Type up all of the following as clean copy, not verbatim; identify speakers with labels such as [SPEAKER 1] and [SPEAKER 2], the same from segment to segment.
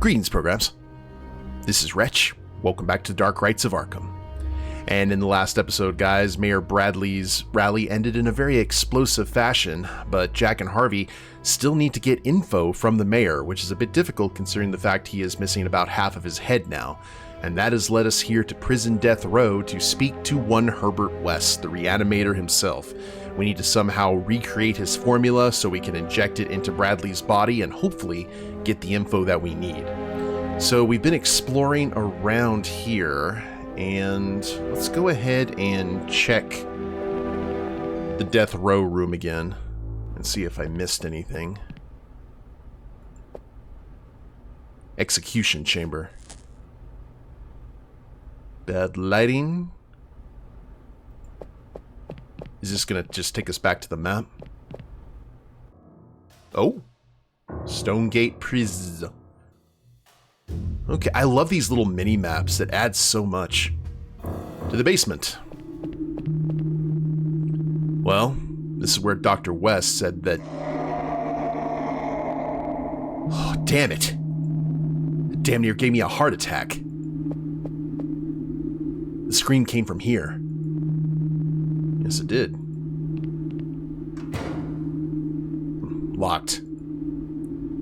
[SPEAKER 1] Greetings, programs. This is Wretch. Welcome back to Dark Rites of Arkham. And in the last episode, guys, Mayor Bradley's rally ended in a very explosive fashion, but Jack and Harvey still need to get info from the mayor, which is a bit difficult considering the fact he is missing about half of his head now. And that has led us here to Prison Death Row to speak to one Herbert West, the reanimator himself. We need to somehow recreate his formula so we can inject it into Bradley's body and hopefully get the info that we need. So we've been exploring around here, and let's go ahead and check the Death Row room again and see if I missed anything. Execution chamber. Bad lighting. Is this gonna just take us back to the map? Oh. Stonegate Prison. Okay, I love these little mini maps that add so much. To the basement. Well, this is where Dr. West said that... Oh, damn it. It damn near gave me a heart attack. The scream came from here. Yes, it did. Locked.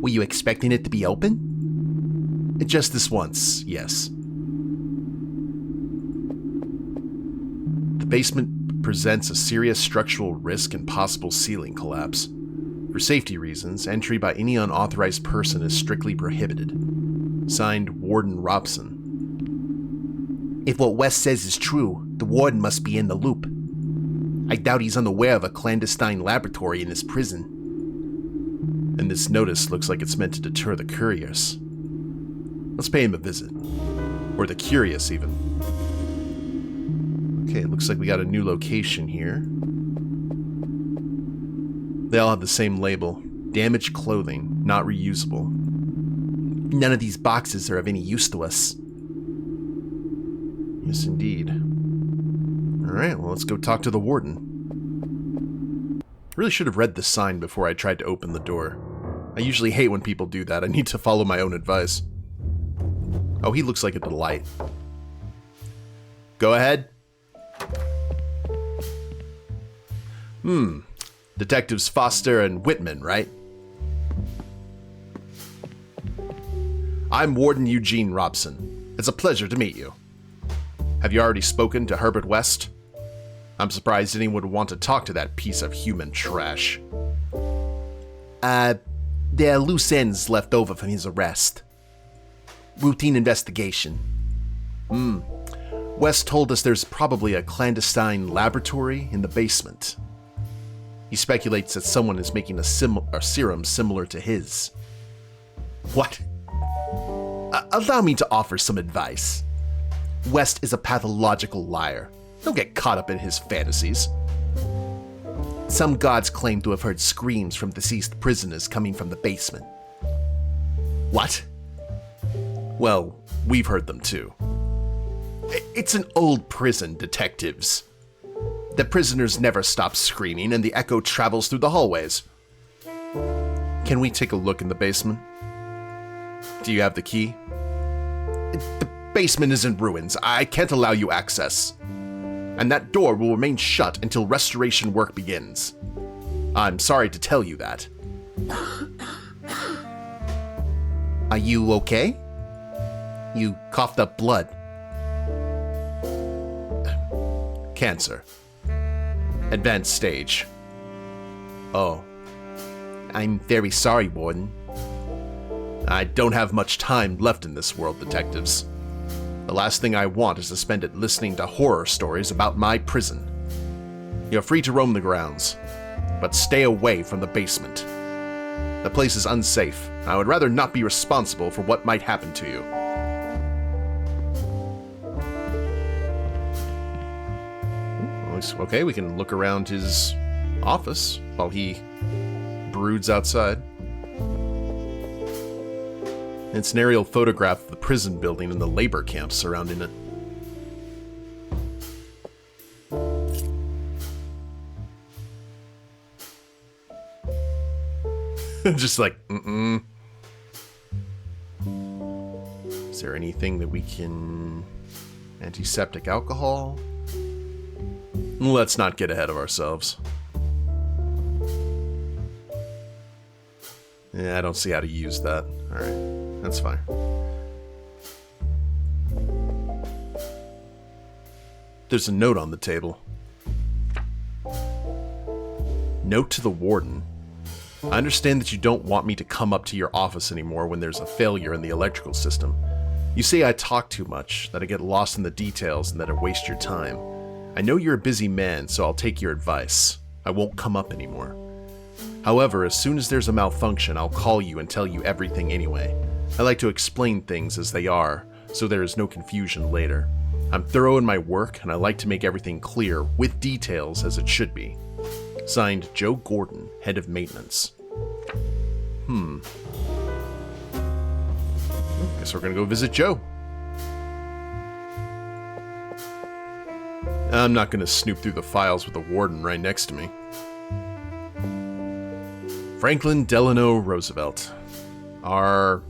[SPEAKER 1] Were you expecting it to be open? Just this once, yes. The basement presents a serious structural risk and possible ceiling collapse. For safety reasons, entry by any unauthorized person is strictly prohibited. Signed, Warden Robson. If what West says is true, the warden must be in the loop. I doubt he's unaware of a clandestine laboratory in this prison. And this notice looks like it's meant to deter the curious. Let's pay him a visit. Or the curious, even. Okay, looks like we got a new location here. They all have the same label. Damaged clothing, not reusable. None of these boxes are of any use to us. Yes, indeed. Alright, well, let's go talk to the warden. Really should have read the sign before I tried to open the door. I usually hate when people do that. I need to follow my own advice. Oh, he looks like a delight. Go ahead. Detectives Foster and Whitman, right? I'm Warden Eugene Robson. It's a pleasure to meet you. Have you already spoken to Herbert West? I'm surprised anyone would want to talk to that piece of human trash. There are loose ends left over from his arrest. Routine investigation. West told us there's probably a clandestine laboratory in the basement. He speculates that someone is making a serum similar to his. What? Allow me to offer some advice. West is a pathological liar. Don't get caught up in his fantasies. Some guards claim to have heard screams from deceased prisoners coming from the basement. What? Well, we've heard them too. It's an old prison, detectives. The prisoners never stop screaming and the echo travels through the hallways. Can we take a look in the basement? Do you have the key? The basement is in ruins. I can't allow you access. And that door will remain shut until restoration work begins. I'm sorry to tell you that. Are you okay? You coughed up blood. Cancer. Advanced stage. Oh. I'm very sorry, Warden. I don't have much time left in this world, detectives. The last thing I want is to spend it listening to horror stories about my prison. You're free to roam the grounds, but stay away from the basement. The place is unsafe. I would rather not be responsible for what might happen to you. Okay, we can look around his office while he broods outside. It's an aerial photograph of the prison building and the labor camps surrounding it. Just like, there anything that we can... Antiseptic alcohol? Let's not get ahead of ourselves. Yeah, I don't see how to use that. Alright, that's fine. There's a note on the table. Note to the warden. I understand that you don't want me to come up to your office anymore when there's a failure in the electrical system. You say I talk too much, that I get lost in the details, and that I waste your time. I know you're a busy man, so I'll take your advice. I won't come up anymore. However, as soon as there's a malfunction, I'll call you and tell you everything anyway. I like to explain things as they are, so there is no confusion later. I'm thorough in my work, and I like to make everything clear, with details as it should be. Signed, Joe Gordon, Head of Maintenance. Guess we're gonna go visit Joe. I'm not gonna snoop through the files with the warden right next to me. Franklin Delano Roosevelt. Our...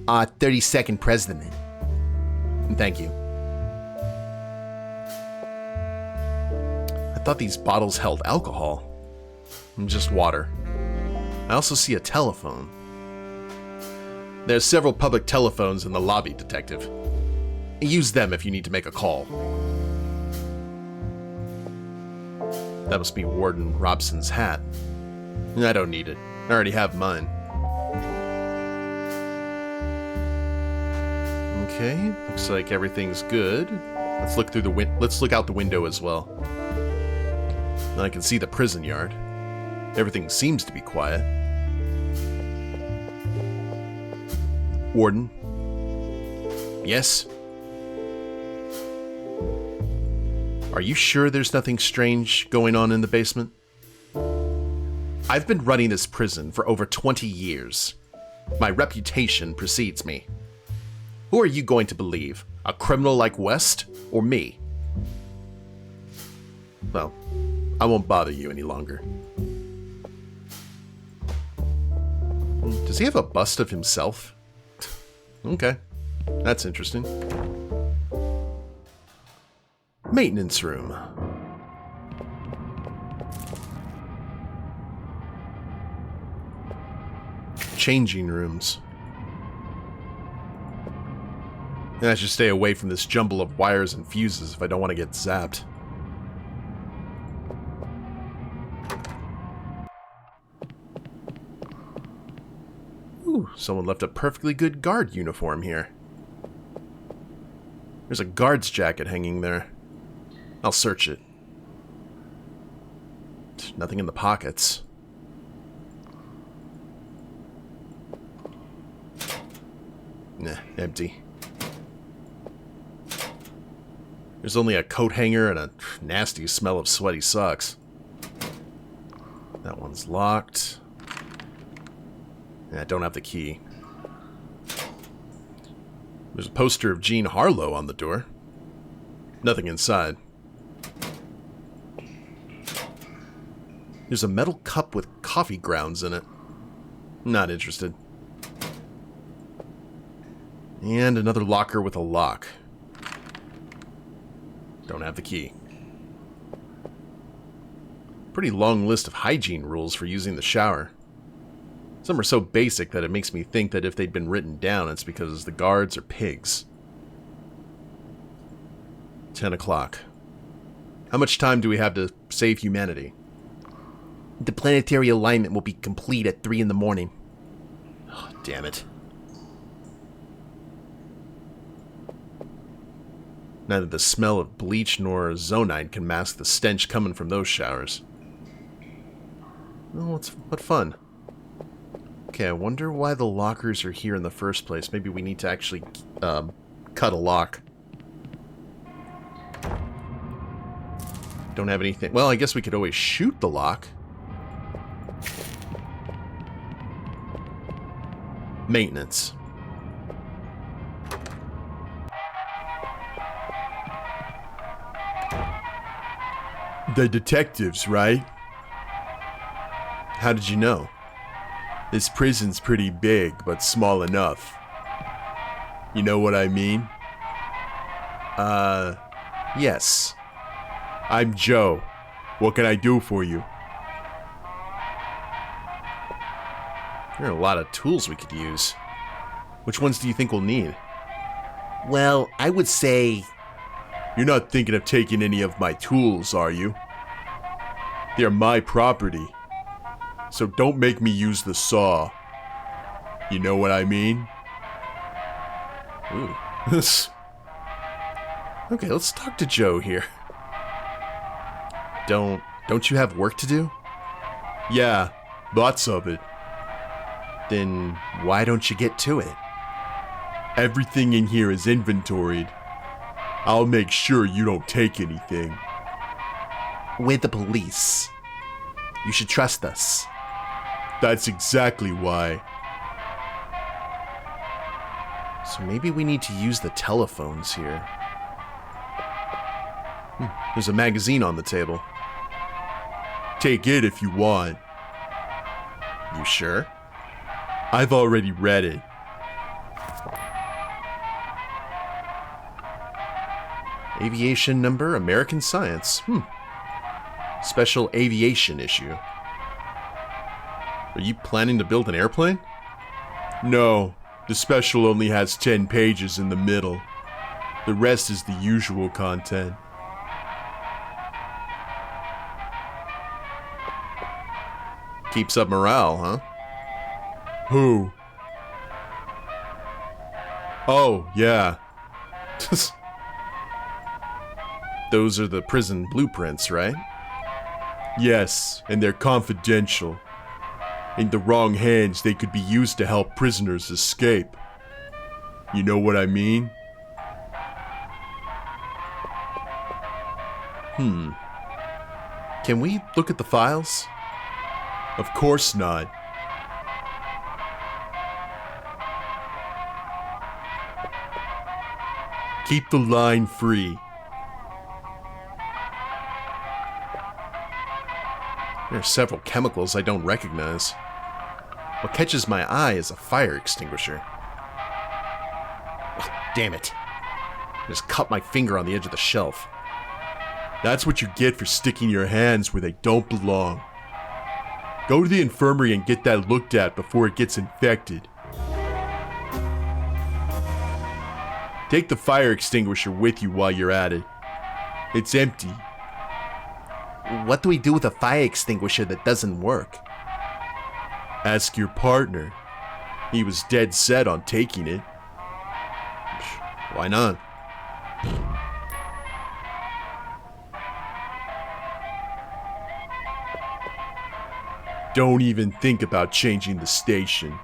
[SPEAKER 1] 32nd president. Thank you. I thought these bottles held alcohol. Just water. I also see a telephone. There's several public telephones in the lobby, Detective. Use them if you need to make a call. That must be Warden Robson's hat. I don't need it. I already have mine. Okay, looks like everything's good. Let's look through the let's look out the window as well. I can see the prison yard. Everything seems to be quiet. Warden? Yes? Are you sure there's nothing strange going on in the basement? I've been running this prison for over 20 years. My reputation precedes me. Who are you going to believe? A criminal like West or me? Well, I won't bother you any longer. Does he have a bust of himself? Okay, that's interesting. Maintenance room. Changing rooms. And I should stay away from this jumble of wires and fuses if I don't want to get zapped. Ooh, someone left a perfectly good guard uniform here. There's a guard's jacket hanging there. I'll search it. Nothing in the pockets. Nah, empty. There's only a coat hanger and a nasty smell of sweaty socks. That one's locked. I don't have the key. There's a poster of Jean Harlow on the door. Nothing inside. There's a metal cup with coffee grounds in it. Not interested. And another locker with a lock. Don't have the key. Pretty long list of hygiene rules for using the shower. Some are so basic that it makes me think that if they'd been written down, it's because the guards are pigs. 10 o'clock. How much time do we have to save humanity? The planetary alignment will be complete at 3 in the morning. Oh, damn it. Neither the smell of bleach nor zonite can mask the stench coming from those showers. Oh, what fun. Okay, I wonder why the lockers are here in the first place. Maybe we need to actually cut a lock. Don't have anything. Well, I guess we could always shoot the lock. Maintenance. The detectives, right? How did you know? This prison's pretty big, but small enough. You know what I mean? Yes. I'm Joe. What can I do for you? There are a lot of tools we could use. Which ones do you think we'll need? Well, I would say... You're not thinking of taking any of my tools, are you? They're my property. So don't make me use the saw. You know what I mean? Ooh. Okay, let's talk to Joe here. Don't you have work to do? Yeah, lots of it. Then why don't you get to it? Everything in here is inventoried. I'll make sure you don't take anything. With the police. You should trust us. That's exactly why. So maybe we need to use the telephones here. There's a magazine on the table. Take it if you want. You sure? I've already read it. Aviation number, American Science. Special aviation issue. Are you planning to build an airplane? No, the special only has 10 pages in the middle. The rest is the usual content. Keeps up morale, huh? Who? Oh, yeah. Those are the prison blueprints, right? Yes, and they're confidential. In the wrong hands, they could be used to help prisoners escape. You know what I mean? Can we look at the files? Of course not. Keep the line free. There are several chemicals I don't recognize. What catches my eye is a fire extinguisher. Oh, damn it. I just cut my finger on the edge of the shelf. That's what you get for sticking your hands where they don't belong. Go to the infirmary and get that looked at before it gets infected. Take the fire extinguisher with you while you're at it. It's empty. What do we do with a fire extinguisher that doesn't work? Ask your partner. He was dead set on taking it. Why not? Don't even think about changing the station.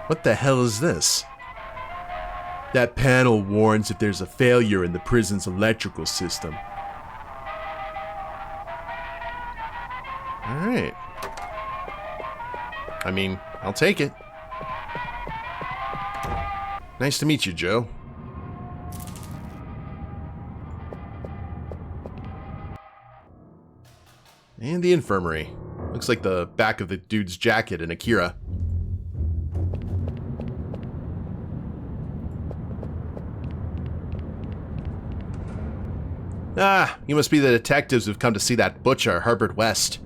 [SPEAKER 1] What the hell is this? That panel warns if there's a failure in the prison's electrical system. Alright. I mean, I'll take it. Nice to meet you, Joe. And the infirmary. Looks like the back of the dude's jacket in Akira. Ah, you must be the detectives who've come to see that butcher, Herbert West.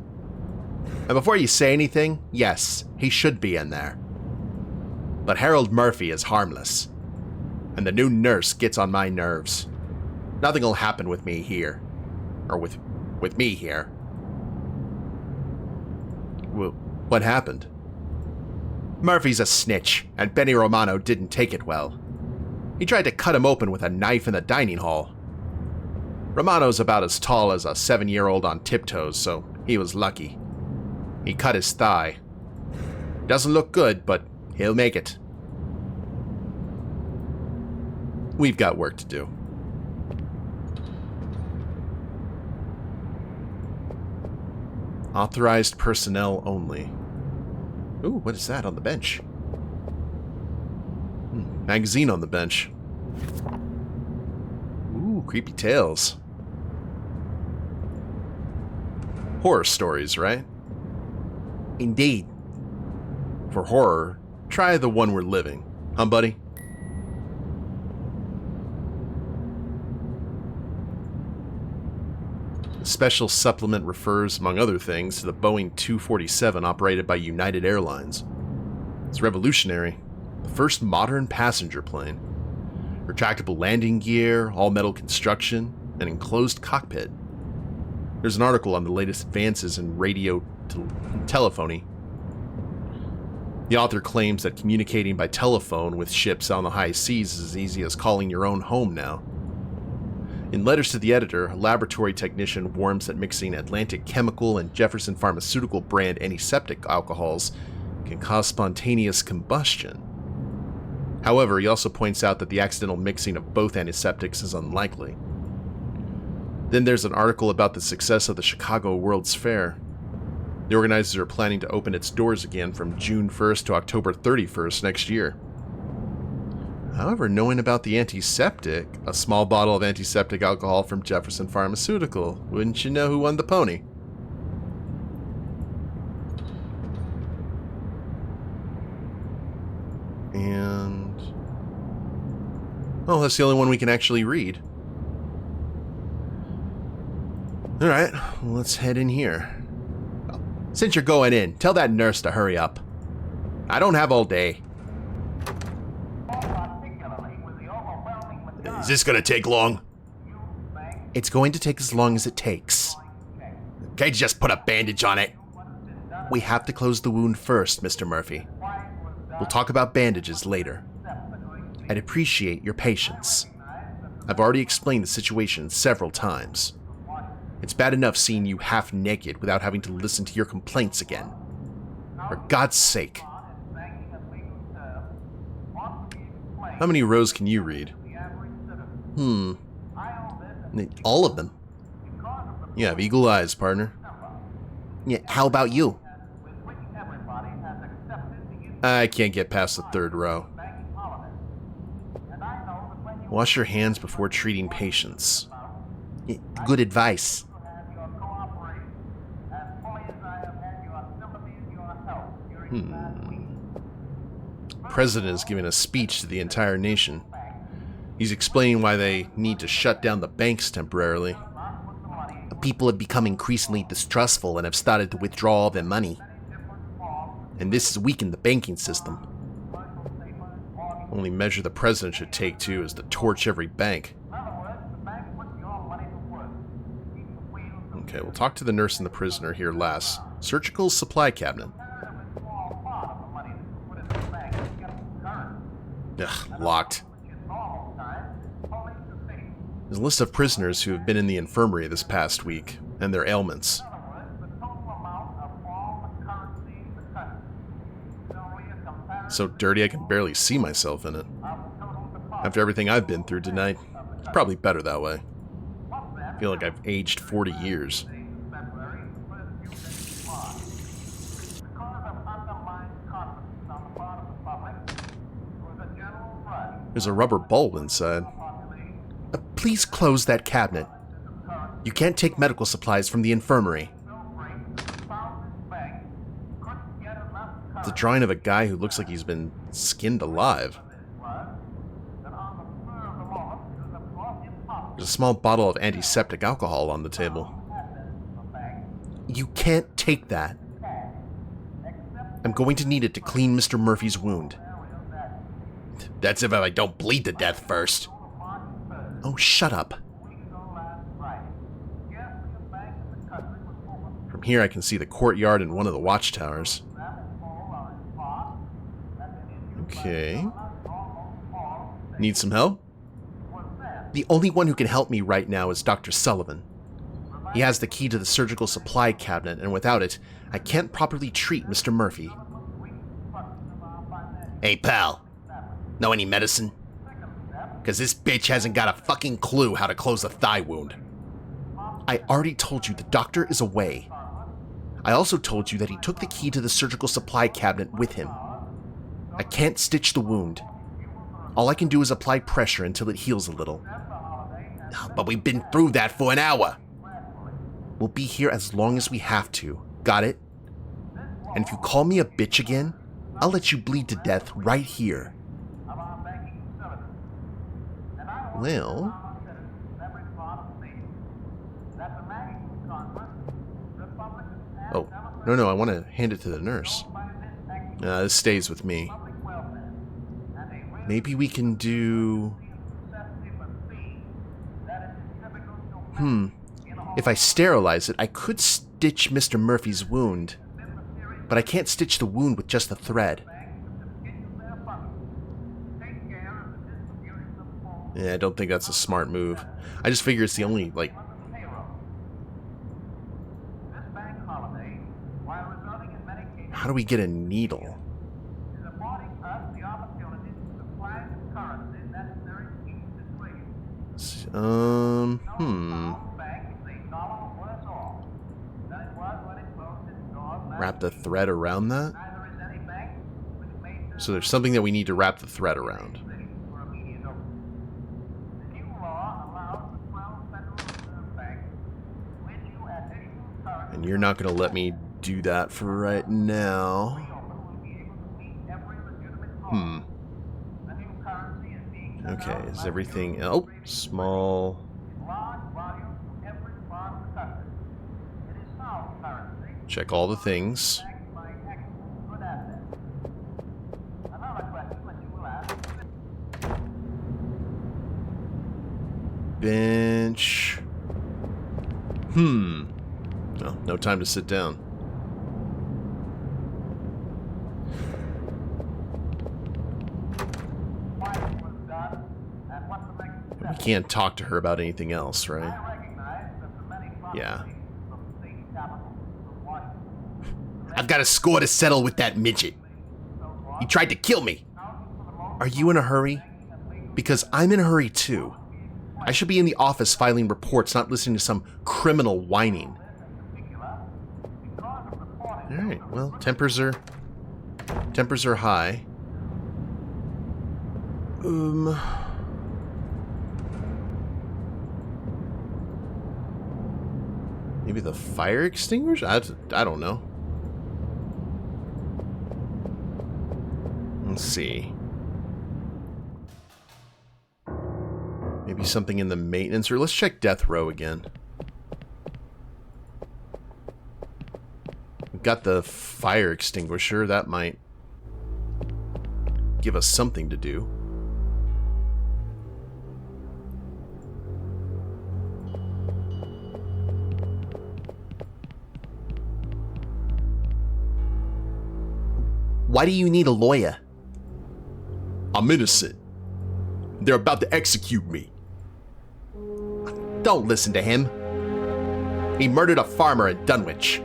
[SPEAKER 1] And before you say anything, yes, he should be in there. But Harold Murphy is harmless. And the new nurse gets on my nerves. Nothing will happen with me here. Or with me here. Well, what happened? Murphy's a snitch, and Benny Romano didn't take it well. He tried to cut him open with a knife in the dining hall. Romano's about as tall as a 7-year-old on tiptoes, so he was lucky. He cut his thigh. Doesn't look good, but he'll make it. We've got work to do. Authorized personnel only. Ooh, what is that on the bench? Magazine on the bench. Ooh, creepy tales. Horror stories, right? Indeed. For horror, try the one we're living. Huh, buddy? The special supplement refers, among other things, to the Boeing 247 operated by United Airlines. It's revolutionary. The first modern passenger plane. Retractable landing gear, all-metal construction, an enclosed cockpit. There's an article on the latest advances in radio telephony. The author claims that communicating by telephone with ships on the high seas is as easy as calling your own home now. In letters to the editor, a laboratory technician warns that mixing Atlantic Chemical and Jefferson Pharmaceutical brand antiseptic alcohols can cause spontaneous combustion. However, he also points out that the accidental mixing of both antiseptics is unlikely. Then there's an article about the success of the Chicago World's Fair. The organizers are planning to open its doors again from June 1st to October 31st next year. However, knowing about the antiseptic, a small bottle of antiseptic alcohol from Jefferson Pharmaceutical, wouldn't you know who won the pony? And... oh, that's the only one we can actually read. Alright, well, let's head in here. Since you're going in, tell that nurse to hurry up. I don't have all day. Is this gonna take long? It's going to take as long as it takes. Can't you just put a bandage on it? We have to close the wound first, Mr. Murphy. We'll talk about bandages later. I'd appreciate your patience. I've already explained the situation several times. It's bad enough seeing you half naked without having to listen to your complaints again. For God's sake. How many rows can you read? All of them. You have eagle eyes, partner. Yeah, how about you? I can't get past the third row. Wash your hands before treating patients. Yeah, good advice. The president is giving a speech to the entire nation. He's explaining why they need to shut down the banks temporarily. People have become increasingly distrustful and have started to withdraw all their money. And this has weakened the banking system. Only measure the president should take, too, is to torch every bank. Okay, we'll talk to the nurse and the prisoner here last. Surgical supply cabinet. Ugh, locked. There's a list of prisoners who have been in the infirmary this past week, and their ailments. So dirty I can barely see myself in it. After everything I've been through tonight, it's probably better that way. I feel like I've aged 40 years. There's a rubber bulb inside. Please close that cabinet. You can't take medical supplies from the infirmary. It's a drawing of a guy who looks like he's been skinned alive. There's a small bottle of antiseptic alcohol on the table. You can't take that. I'm going to need it to clean Mr. Murphy's wound. That's if I don't bleed to death first. Oh, shut up. From here I can see the courtyard and one of the watchtowers. Okay. Need some help? The only one who can help me right now is Dr. Sullivan. He has the key to the surgical supply cabinet, and without it, I can't properly treat Mr. Murphy. Hey, pal. Know any medicine? Because this bitch hasn't got a fucking clue how to close a thigh wound. I already told you the doctor is away. I also told you that he took the key to the surgical supply cabinet with him. I can't stitch the wound. All I can do is apply pressure until it heals a little. But we've been through that for an hour. We'll be here as long as we have to. Got it? And if you call me a bitch again, I'll let you bleed to death right here. Well... Oh, no, I want to hand it to the nurse. This stays with me. Maybe we can do... If I sterilize it, I could stitch Mr. Murphy's wound. But I can't stitch the wound with just a thread. Yeah, I don't think that's a smart move. I just figure it's the only, like... How do we get a needle? Wrap the thread around that? So there's something that we need to wrap the thread around. And you're not going to let me do that for right now. Okay, is everything... Oh, small... Check all the things. Bench. Oh, no time to sit down. We can't talk to her about anything else, right? Yeah. I've got a score to settle with that midget. He tried to kill me. Are you in a hurry? Because I'm in a hurry too. I should be in the office filing reports, not listening to some criminal whining. Alright, well, tempers are high. Maybe the fire extinguisher? I don't know. Let's see. Maybe something in the maintenance room. Let's check death row again. We've got the fire extinguisher. That might give us something to do. Why do you need a lawyer? I'm innocent. They're about to execute me. Don't listen to him. He murdered a farmer in Dunwich.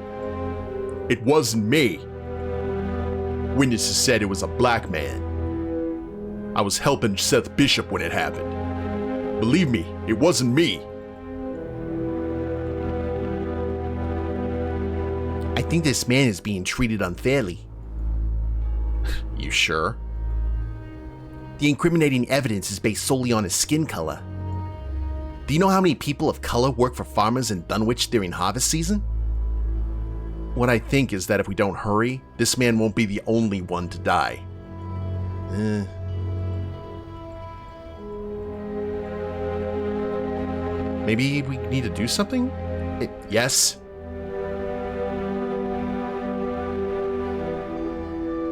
[SPEAKER 1] It wasn't me. Witnesses said it was a black man. I was helping Seth Bishop when it happened. Believe me, it wasn't me. I think this man is being treated unfairly. You sure? The incriminating evidence is based solely on his skin color. Do you know how many people of color work for farmers in Dunwich during harvest season? What I think is that if we don't hurry, this man won't be the only one to die. Maybe we need to do something? Yes?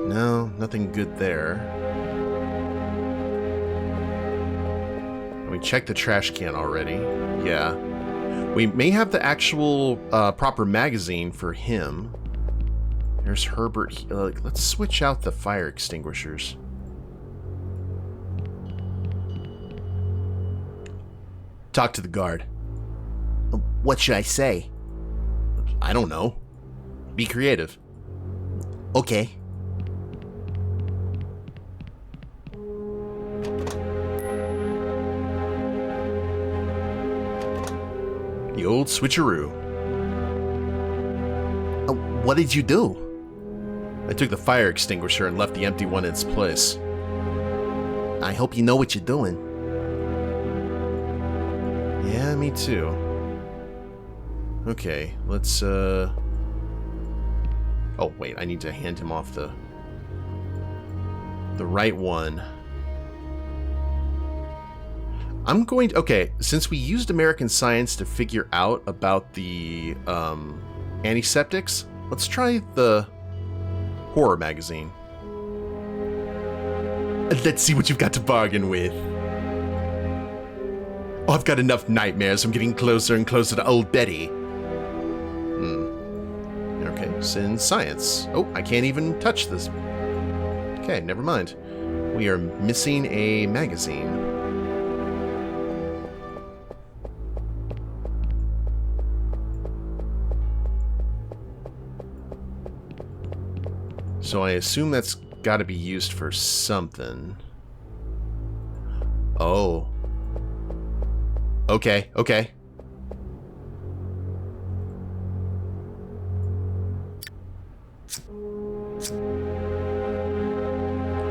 [SPEAKER 1] No, nothing good there. We checked the trash can already. Yeah. We may have the actual proper magazine for him. There's Herbert. Let's switch out the fire extinguishers. Talk to the guard. What should I say? I don't know. Be creative. Okay. The old switcheroo. What did you do? I took the fire extinguisher and left the empty one in its place. I hope you know what you're doing. Yeah, me too. Okay, let's Oh, wait, I need to hand him off the right one. I'm going to... Okay, since we used American Science to figure out about the antiseptics, let's try the horror magazine. Let's see what you've got to bargain with. Oh, I've got enough nightmares from getting closer and closer to old Betty. Okay, since science. Oh, I can't even touch this. Okay, never mind. We are missing a magazine. So I assume that's got to be used for something. Oh. Okay, okay.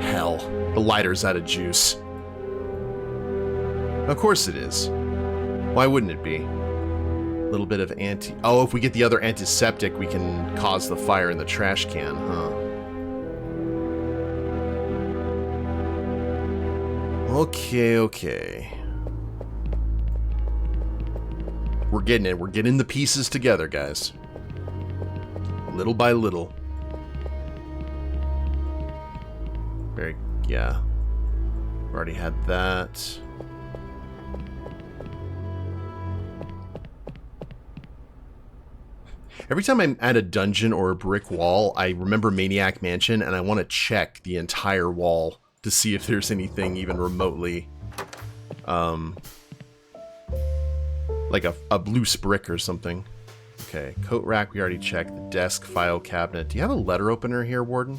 [SPEAKER 1] Hell, the lighter's out of juice. Of course it is. Why wouldn't it be? A little bit of Oh, if we get the other antiseptic, we can cause the fire in the trash can, huh? Okay, okay. We're getting it. We're getting the pieces together, guys. Little by little. Very, yeah. Already had that. Every time I'm at a dungeon or a brick wall, I remember Maniac Mansion, and I want to check the entire wall to see if there's anything even remotely, like a loose brick or something. Okay, coat rack, we already checked. The desk, file cabinet. Do you have a letter opener here, Warden?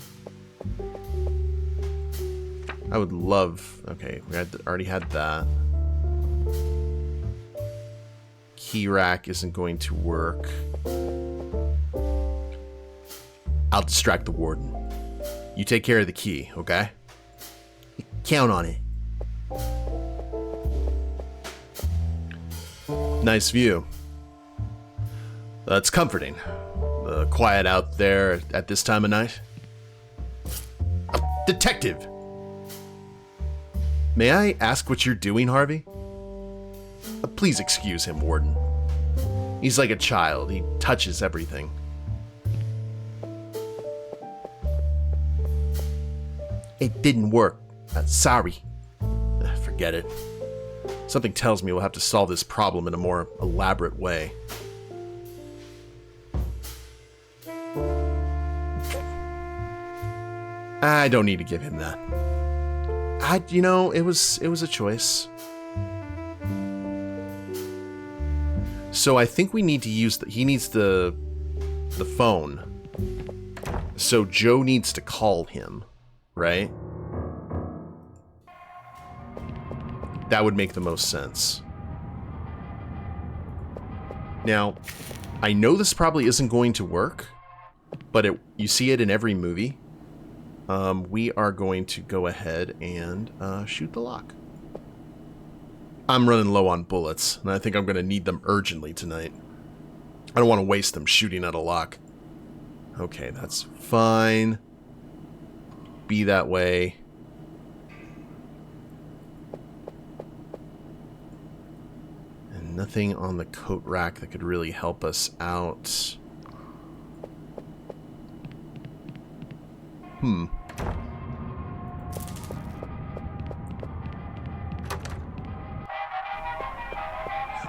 [SPEAKER 1] I would love... Okay, we already had that. Key rack isn't going to work. I'll distract the Warden. You take care of the key, okay? Count on it. Nice view. It's comforting. The quiet out there at this time of night. Detective! May I ask what you're doing, Harvey? Please excuse him, Warden. He's like a child. He touches everything. It didn't work. Sorry. Forget it. Something tells me we'll have to solve this problem in a more elaborate way. I don't need to give him that. You know, it was a choice. So I think we need to use he needs the phone. So Joe needs to call him, right? That would make the most sense. Now, I know this probably isn't going to work, but you see it in every movie. We are going to go ahead and shoot the lock. I'm running low on bullets, and I think I'm going to need them urgently tonight. I don't want to waste them shooting at a lock. Okay, that's fine. Be that way. And nothing on the coat rack that could really help us out.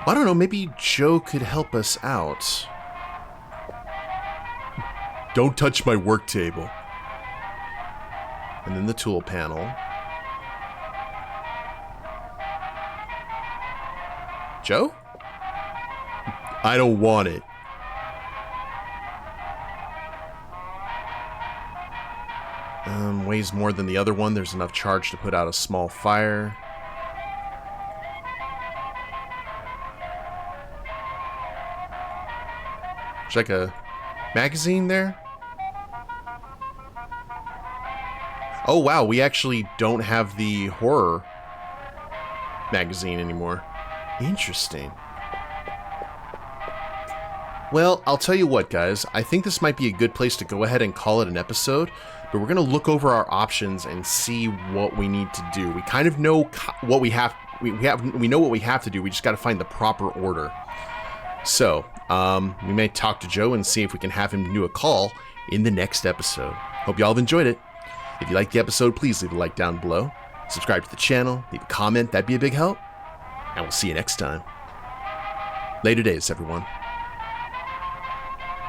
[SPEAKER 1] I don't know, maybe Joe could help us out. Don't touch my work table. And then the tool panel. Joe? I don't want it. Weighs more than the other one. There's enough charge to put out a small fire. There's like a magazine there. Oh wow, we actually don't have the horror magazine anymore. Interesting. Well, I'll tell you what, guys. I think this might be a good place to go ahead and call it an episode, but we're going to look over our options and see what we need to do. We kind of know what we have. We know what we have to do. We just got to find the proper order. So, we may talk to Joe and see if we can have him do a call in the next episode. Hope y'all have enjoyed it. If you liked the episode, please leave a like down below. Subscribe to the channel, leave a comment, that'd be a big help. And we'll see you next time. Later days, everyone.